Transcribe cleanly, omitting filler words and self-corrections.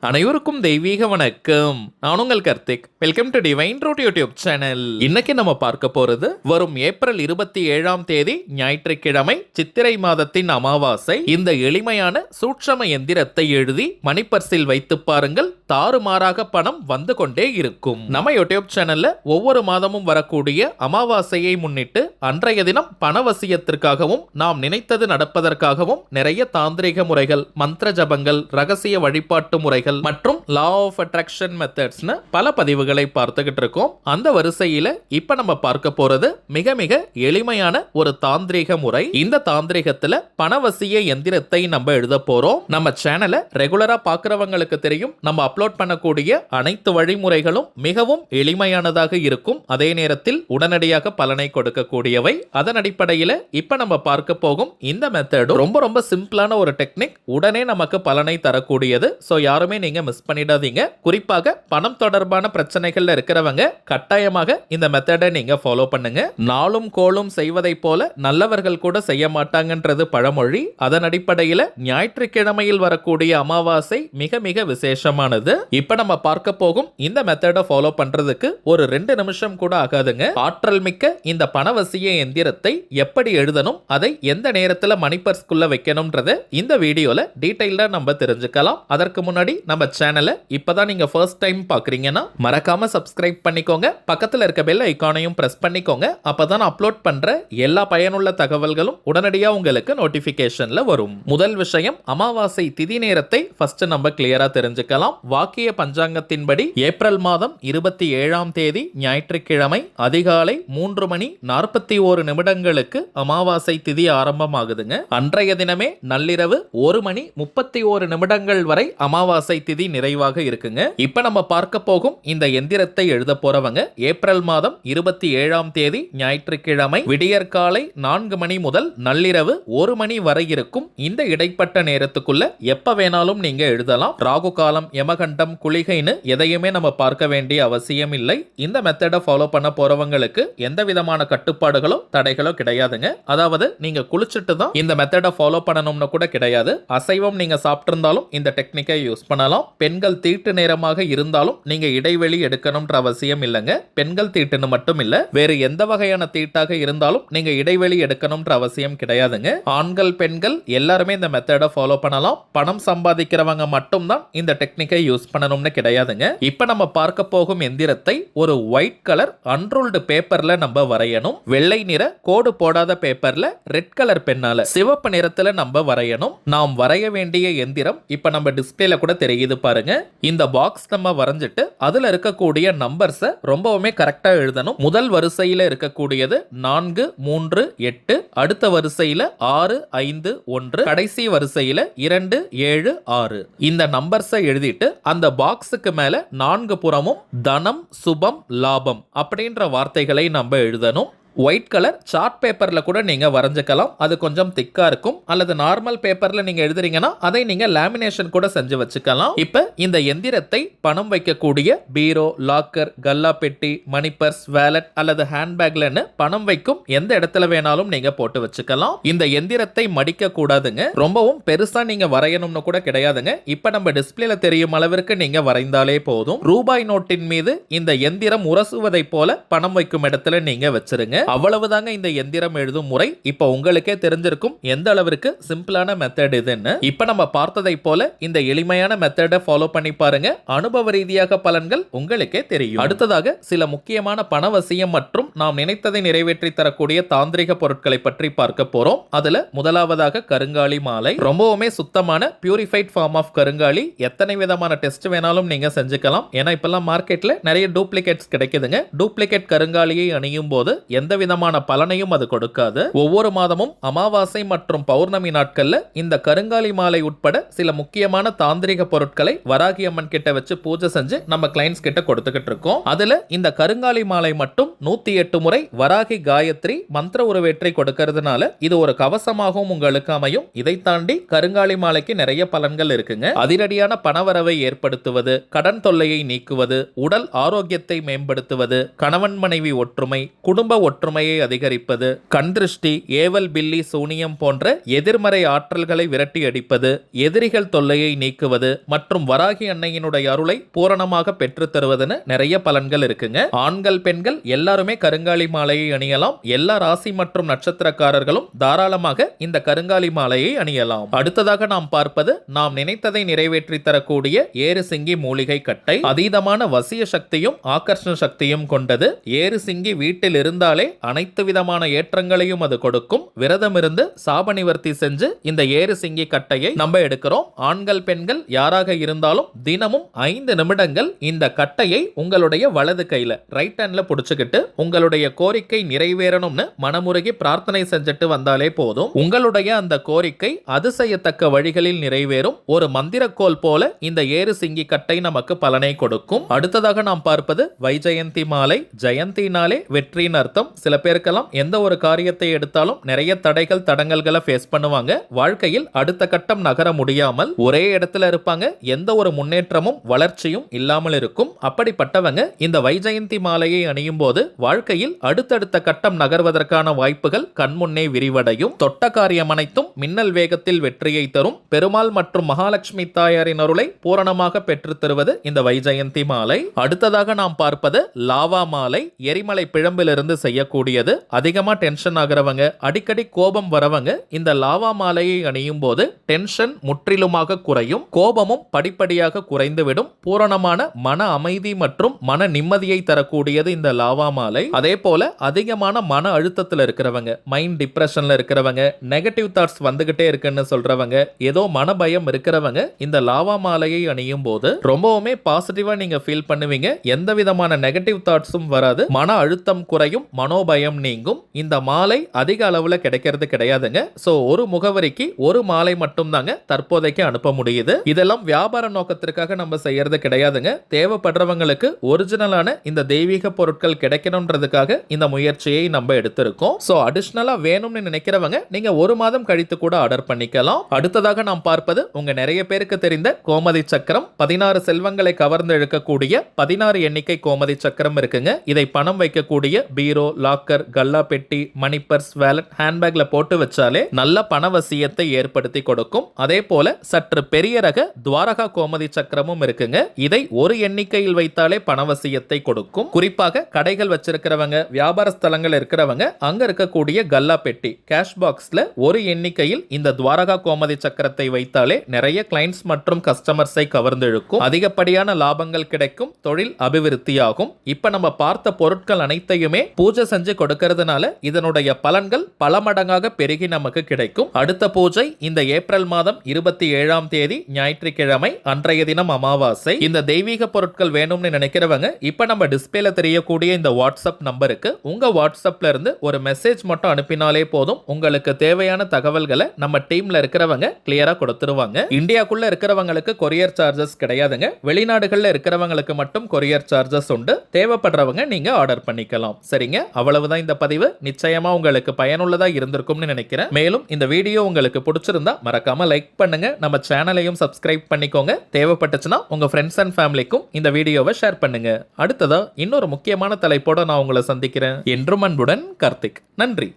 அனைவருக்கும் தெய்வீக வணக்கம். நான் உங்கள் Karthik. Welcome to Divine Root YouTube channel. இன்னைக்கு நம்ம பார்க்க போறது வரும் ஏப்ரல் 27ஆம் தேதி ஞாயிற்றுக்கிழமை சித்திரை மாதத்தின் அமாவாசை. இந்த எளிமையான சூட்சம எந்திரத்தை எழுதி மணிப்பர்சில் வைத்து பாருங்கள், தாறுமாறாக பணம் வந்து கொண்டே இருக்கும். நம்ம யூடியூப் சேனல்ல ஒவ்வொரு மாதமும் வரக்கூடிய அமாவாசையை முன்னிட்டு அன்றைய தினம் பணவசியத்திற்காகவும் நாம் நினைத்தது நடப்பதற்காகவும் நிறைய தாந்திரிக முறைகள், மந்திர ஜபங்கள், ரகசிய வழிபாட்டு முறைகள் மற்றும் லா ஆஃப் அட்ராக்ஷன் மெத்தட்ஸ்னு பல பதிவுகளை பார்த்துக்கிட்டு இருக்கோம். அந்த வரிசையில இப்ப நம்ம பார்க்க போறது மிக மிக எளிமையான ஒரு தாந்திரிக முறை. இந்த தாந்திரிகத்துல பணவசிய எந்திரத்தை நம்ம எழுத போறோம். நம்ம சேனலை ரெகுலரா பார்க்கிறவங்களுக்கு தெரியும், நம்ம அப்லோட் பண்ணக்கூடிய அனைத்து வழிமுறைகளும் மிகவும் எளிமையானதாக இருக்கும், அதே நேரத்தில் உடனடியாக பலனை கொடுக்கக்கூடியவை. அதன் அடிப்படையில் இப்ப நம்ம பார்க்க போகும் இந்த மெத்தட் ரொம்ப ரொம்ப சிம்பிளான ஒரு டெக்னிக், உடனே நமக்கு பலனை தரக்கூடியது. ஸோ யாருமே நீங்க மிஸ் பண்ணிடாதீங்க. குறிப்பாக பணம் தொடர்பான பிரச்சனைகள்ல இருக்கிறவங்க கட்டாயமாக இந்த மெத்தடை நீங்க ஃபாலோ பண்ணுங்க. நாளும் கோளும் செய்வதை போல நல்லவர்கள் கூட செய்ய மாட்டாங்கன்றது பழமொழி. அதன் அடிப்படையில் ஞாயிற்றுக்கிழமையில் வரக்கூடிய அமாவாசை மிக மிக விசேஷமானது. இப்ப நம்ம பார்க்க போகும் இந்த மெத்தடை ஃபாலோ பண்றதுக்கு ஒரு 2 நிமிஷம் கூட ஆகாதுங்க. ஆற்றல் மிக்க இந்த பணவசிய எந்திரத்தை எப்படி எழுதணும், அதை எந்த நேரத்தில் மணிப்பர்ஸ்குள்ள வைக்கணும்ன்றத இந்த வீடியோல டீடைல்டா நம்ம தெரிஞ்சுக்கலாம். அதற்கு முன்னாடி நம்ம சேனலை இப்பதான் நீங்க ஃபர்ஸ்ட் டைம் பாக்குறீங்கன்னா மறக்காம சப்ஸ்கிரைப் பண்ணிக்கோங்க, பக்கத்துல இருக்க பெல் ஐகானையும் பிரஸ் பண்ணிக்கோங்க. அப்பதான் அப்லோட் பண்ற எல்லா பயனுள்ள தகவல்களும் உடனடியா உங்களுக்கு நோட்டிபிகேஷன்ல வரும். முதல் விஷயம், அமாவாசை திதி நேரத்தை ஃபர்ஸ்ட் நம்ம கிளியரா தெரிஞ்சுக்கலாம். வாக்கிய பஞ்சாங்கத்தின்படி ஏப்ரல் மாதம் 27ஆம் தேதி ஞாயிற்றுக்கிழமை அதிகாலை 3:41 அமாவாசை திதி ஆரம்பமாகுதுங்க. அன்றைய தினமே நள்ளிரவு 1:31 வரை அமாவாசை திதி நிறைவாக இருக்குங்க. இப்ப நம்ம பார்க்க போகும் இந்த எந்திரத்தை எழுத போறவங்க ஏப்ரல் மாதம் 27ஆம் தேதி ஞாயிற்றுக்கிழமை விடியற்காலை 4 மணி முதல் நள்ளிரவு 1 மணி வரை இருக்கும் இந்த இடைப்பட்ட நேரத்துக்குள்ள எப்ப வேணாலும் நீங்க எழுதலாம். ராகு காலம், யமகண்டம், குளிகைன்னு எதையுமே நம்ம பார்க்க வேண்டிய அவசியம் இல்லை. இந்த மெத்தடை ஃபாலோ பண்ண போறவங்களுக்கு எந்த விதமான கட்டுப்பாடுகளோ தடைகளோ கிடையாதுங்க. அதாவது நீங்க குளிச்சுட்டு தான் இந்த மெத்தடை ஃபாலோ பண்ணணும்னு கூட கிடையாது. அசைவம் நீங்க சாப்பிட்டு இருந்தாலும் இந்த டெக்னிக்கை யூஸ் பண்ணலாம். பெண்கள் தீட்டு நேரமாக இருந்தாலும் நீங்க இடைவெளி எடுக்கணும்ன்ற அவசியம் இல்லைங்க. பெண்கள் தீட்டுன்னு மட்டும் இல்ல, வேறு எந்த வகையான தீட்டாக இருந்தாலும் நீங்க இடைவெளி எடுக்கணும்ன்ற அவசியம் கிடையாதுங்க. ஆண்கள் பெண்கள் எல்லாருமே இந்த மெத்தடை ஃபாலோ பண்ணலாம். பணம் சம்பாதிக்கிறவங்க மட்டும்தான் இந்த டெக்னிக்கை யூஸ் பண்ணணும்னு கிடையாதுங்க. இப்ப நம்ம பார்க்க போகும் எந்திரத்தை ஒரு ஒயிட் கலர் அன்ரூல்டு பேப்பர்ல நம்ம வரையணும். வெள்ளை நிற கோடு போடாத பேப்பர்ல ரெட் கலர் பெண்ணால சிவப்பு நிறத்துல நம்ம வரையணும். நாம் வரைய வேண்டிய எந்திரம் இப்ப நம்ம டிஸ்பிளேல கூட தெரியுது பாருங்க. இந்த பாக்ஸ் நம்ம வரைஞ்சிட்டு அதுல இருக்கக்கூடிய நம்பர்ஸை ரொம்பவுமே கரெக்டா எழுதணும். முதல் வரிசையில இருக்கக்கூடியது 4, 3, 8, அடுத்த வரிசையில 6, 5, 1, கடைசி வரிசையில 2, 7, 6. இந்த நம்பர்ஸை எழுதிட்டு அந்த பாக்ஸுக்கு மேல 4 புறமும் தனம், சுபம், லாபம் அப்படின்ற வார்த்தைகளை நம்ம எழுதணும். ஒயிட் கலர் சார்ட் பேப்பர்ல கூட நீங்க வரைஞ்சிக்கலாம், அது கொஞ்சம் திக்கா இருக்கும். அல்லது நார்மல் பேப்பர்ல நீங்க எழுதுறீங்கன்னா அதை நீங்க லேமினேஷன் கூட செஞ்சு வச்சுக்கலாம். இப்ப இந்த எந்திரத்தை பணம் வைக்கக்கூடிய பீரோ, லாக்கர், கல்லா பெட்டி, மணி பர்ஸ், வேலட் அல்லது ஹேண்ட்பேக்லன்னு பணம் வைக்கும் எந்த இடத்துல வேணாலும் நீங்க போட்டு வச்சுக்கலாம். இந்த எந்திரத்தை மடிக்க கூடாதுங்க, ரொம்பவும் பெருசா நீங்க வரையணும்னு கூட கிடையாதுங்க. இப்ப நம்ம டிஸ்பிளேல தெரியும் அளவிற்கு நீங்க வரைந்தாலே போதும். ரூபாய் நோட்டின் மீது இந்த எந்திரம் உரசுவதை போல பணம் வைக்கும் இடத்துல நீங்க வச்சிருங்க. அவ்வளவுதாங்க இந்த எந்திரம் எழுதும் முறை. இப்ப உங்களுக்கே தெரிஞ்சிருக்கும் எந்த அளவிற்கு சிம்பிளான மெத்தட் இதுன்னு. இப்ப நம்ம பார்த்ததை போல இந்த எளிமையான மெத்தடை ஃபாலோ பண்ணி பாருங்க, அனுபவ ரீதியாக பலன்கள் உங்களுக்கே தெரியும். அடுத்ததாக சில முக்கியமான பணவசியம் மற்றும் நாம் நினைத்ததை நிறைவேற்றி தரக்கூடிய தாந்திரிக பொருட்களை பற்றி பார்க்க போறோம். அதுல முதலாவதாக கருங்காலி மாலை. ரொம்பவுமே சுத்தமான பியூரிஃபைட் ஃபார்ம் ஆஃப் கருங்காலி. எத்தனை விதமான டெஸ்ட் வேணாலும் நீங்க செஞ்சுக்கலாம். ஏன்னா இப்பெல்லாம் மார்க்கெட்ல நிறைய டூப்ளிகேட்ஸ் கிடைக்குதுங்க. டூப்ளிகேட் கருங்காலியை அணியும் போது எந்த விதமான பலனையும் அது கொடுக்காது. ஒவ்வொரு மாதமும் அமாவாசை மற்றும் பௌர்ணமி நாட்கள்ல இந்த கருங்காலி மாலை உட்பட சில முக்கியமான தாந்திரிக பொருட்களை வராகி அம்மன் கிட்ட வச்சு பூஜை செஞ்சு நம்ம கிளைண்ட்ஸ் கிட்ட கொடுத்துக்கிட்டு இருக்கோம். அதுல இந்த கருங்காலி மாலை மட்டும் 108 முறை வராகி காயத்ரி மந்திர உருவேற்றி கொடுக்கிறதுனால இது ஒரு கவசமாகவும் உங்களுக்கு அமையும். இதை தாண்டி கருங்காலி மாலைக்கு நிறைய பலன்கள் இருக்குங்க. அதிரடியான பணவரவை ஏற்படுத்துவது, கடன் தொல்லையை நீக்குவது, உடல் ஆரோக்கியத்தை மேம்படுத்துவது, கணவன் மனைவி ஒற்றுமை, குடும்ப ஒற்றுமை ஒற்றுமையை அதிகரிப்பது, கண் திருஷ்டி, ஏவல் பில்லி, சூனியம் போன்ற எதிர்மறை ஆற்றல்களை விரட்டி அடிப்பது, எதிரிகள் தொல்லையை நீக்குவது மற்றும் வராகி அன்னையினுடைய அருளை பூரணமாக பெற்றுத் தருவதுன்னு நிறைய பலன்கள் இருக்குங்க. ஆண்கள் பெண்கள் எல்லாருமே கருங்காலி மாலையை அணியலாம். எல்லா ராசி மற்றும் நட்சத்திரக்காரர்களும் தாராளமாக இந்த கருங்காலி மாலையை அணியலாம். அடுத்ததாக நாம் பார்ப்பது நாம் நினைத்ததை நிறைவேற்றி தரக்கூடிய ஏறு சிங்கி மூலிகை கட்டை. அதீதமான வசிய சக்தியும் ஆகர்ஷண சக்தியும் கொண்டது. ஏறு சிங்கி வீட்டில் இருந்தாலே அனைத்து விதமான ஏற்றங்களையும் அது கொடுக்கும். விரதம் இருந்து சாப நிவர்த்தி செஞ்சு இந்த ஏறு சிங்கி கட்டையை நம்ம எடுக்கிறோம். ஆண்கள் பெண்கள் யாராக இருந்தாலும் தினமும் 5 நிமிடங்கள் இந்த கட்டையை உங்களுடைய வலது கையில ரைட் ஹேண்ட்ல புடிச்சுக்கிட்டு உங்களுடைய கோரிக்கை நிறைவேறணும்னு மனமுருகி பிரார்த்தனை செஞ்சுட்டு வந்தாலே போதும். உங்களுடைய அந்த கோரிக்கை அதிசயத்தக்க வழிகளில் நிறைவேறும். ஒரு மந்திரக்கோல் போல இந்த ஏறு சிங்கி கட்டை நமக்கு பலனை கொடுக்கும். அடுத்ததாக நாம் பார்ப்பது வைஜெயந்தி மாலை. ஜெயந்தினாலே வெற்றியின் அர்த்தம். சில பேருக்கெல்லாம் எந்த ஒரு காரியத்தை எடுத்தாலும் நிறைய தடைகள் தடங்கல்களை ஃபேஸ் பண்ணுவாங்க. வாழ்க்கையில் அடுத்த கட்டம் நகர முடியாமல் ஒரே இடத்துல இருப்பாங்க. எந்த ஒரு முன்னேற்றமும் வளர்ச்சியும் இல்லாமல் இருக்கும். அப்படிப்பட்டவங்க இந்த வைஜெயந்தி மாலையை அணியும் போது வாழ்க்கையில் அடுத்தடுத்த கட்டம் நகர்வதற்கான வாய்ப்புகள் கண்முன்னே விரிவடையும். தொட்ட காரியம் அனைத்தும் மின்னல் வேகத்தில் வெற்றியை தரும். பெருமாள் மற்றும் மகாலட்சுமி தாயாரின் அருளை பூரணமாக பெற்றுத் தருவது இந்த வைஜெயந்தி மாலை. அடுத்ததாக நாம் பார்ப்பது லாவா மாலை. எரிமலை பிழம்பிலிருந்து செய்யக்கூடியது. அதிகமா டென்ஷன் ஆகிறவங்க, அடிக்கடி கோபம் வரவங்க இந்த லாவா மாலையை அணியும் போது டென்ஷன் முற்றிலுமாக குறையும். கோபமும் படிப்படியாக குறைந்துவிடும். பூரணமான மன அமைதி மற்றும் மன நிம்மதியை தரக்கூடியது இந்த லாவா மாலை. அதே போல அதிகமான மன அழுத்தத்தில் இருக்கிறவங்க, மைண்ட் டிப்ரெஷன்ல இருக்கிறவங்க, நெகட்டிவ் தாட்ஸ் வந்துகிட்டே இருக்குன்னு சொல்றவங்க, ஏதோ மன பயம் இருக்கிறவங்க இந்த லாவா மாலையை அணியும் போது ரொம்பவுமே பாசிட்டிவா நீங்க ஃபீல் பண்ணுவீங்க. எந்த விதமான நெகட்டிவ் தாட்ஸும் வராது. மன அழுத்தம் குறையும், மனோபயம் நீங்கும். இந்த மாலை அதிக அளவுல கிடைக்கிறது கிடையாதுங்க. சோ ஒரு முகவரிக்கு ஒரு மாலை மட்டும் தாங்க தற்போதைக்கு அனுப்ப முடியுது. இதெல்லாம் வியாபார நோக்கத்திற்காக நம்ம செய்யறது கிடையாதுங்க. தேவைப்படுறவங்களுக்கு ஒரிஜினலான இந்த தெய்வீக பொருட்கள் கிடைக்கணும்ன்றதுக்காக இந்த முயற்சியை நம்ம எடுத்திருக்கோம். சோ அடிஷனலா வேணும்னு நினைக்கிறவங்க நீங்க ஒரு மாதம் கழித்து கூட ஆர்டர் பண்ணிக்கலாம். அடுத்ததாக நாம் பார்ப்பது உங்க நிறைய பேருக்கு தெரிந்த கோமதி சக்கரம். 16 செல்வங்களை கவர்ந்து இழுக்கக்கூடிய 16 எண்ணிக்கை கோமதி சக்கரம் இருக்குங்க. இதை பணம் வைக்கக்கூடிய பீரோ, லாக்கர், கல்லா பெட்டி, மணி பர்ஸ், வேலட், ஹேண்ட்பேக்ல போட்டு வச்சாலே நல்ல பணவசியத்தை ஏற்படுத்தி கொடுக்கும். அதே போல சற்று பெரிய ரக துவாரகா கோமதி சக்கரமும் இருக்குங்க. இதை ஒரு எண்ணிக்கையில் வைத்தாலே பணவசியத்தை கொடுக்கும். குறிப்பாக கடைகள் வச்சிருக்கிறவங்க, வியாபார ஸ்தலங்கள் இருக்கிறவங்க அங்க இருக்கக்கூடிய கல்லா பெட்டி, கேஷ் பாக்ஸ்ல ஒரு எண்ணிக்கையில் இந்த துவாரகா கோமதி சக்கரத்தை வைத்தாலே நிறைய கிளைண்ட்ஸ் மற்றும் கஸ்டமர்ஸை கவர்ந்து இழுக்கும். அதிகப்படியான லாபங்கள் கிடைக்கும். தொழில் அபிவிருத்தியாகும். இப்ப நம்ம பார்த்த பொருட்கள் அனைத்தையுமே பூஜை செஞ்சு கொடுக்கிறதுனால இதனுடைய பலன்கள் பல மடங்காக பெருகி நமக்கு கிடைக்கும். அடுத்த பூஜை இந்த ஏப்ரல் மாதம் 27ஆம் தேதி ஞாயிற்றுக்கிழமை. அன்றைய தினம் அமாவாசை. இந்த தெய்வீக பொருட்கள் வேணும்னு நினைக்கிறவங்க இப்ப நம்ம டிஸ்பிளேல தெரியக்கூடிய இந்த வாட்ஸ்அப் நம்பருக்கு உங்க வாட்ஸ்அப்ல இருந்து ஒரு மெசேஜ் மட்டும் அனுப்பினாலே போதும். உங்களுக்கு தேவையான தகவல்களை நம்ம டீம்ல இருக்கிறவங்க கிளியரா கொடுத்துருவாங்க. இந்தியாக்குள்ள இருக்கிறவங்களுக்கு கொரியர் சார்ஜஸ் கிடையாதுங்க. வெளிநாடுகள்ல இருக்கிறவங்களுக்கு மட்டும் கொரியர் சார்ஜஸ் உண்டு. தேவைப்படுறவங்க நீங்க ஆர்டர் பண்ணிக்கலாம். சரிங்க, அவ்வளவுதான் இந்த பதிவு. நிச்சயமா உங்களுக்கு பயனுள்ளதா இருந்திருக்கும்னு நினைக்கிறேன். மேலும் இந்த வீடியோ உங்களுக்கு பிடிச்சிருந்தா மறக்காம லைக் பண்ணுங்க. நம்ம சேனலையும் சப்ஸ்கிரைப் பண்ணிக்கோங்க. தேவைப்பட்டுச்சுன்னா உங்க ஃப்ரெண்ட்ஸ் அண்ட் ஃபேமிலிக்கும் இந்த வீடியோவை ஷேர் பண்ணுங்க. அடுத்ததா இன்னொரு முக்கியமான தலைப்போட நான் உங்களை சந்திக்கிறேன். என்றும் அன்புடன் கார்த்திக். நன்றி.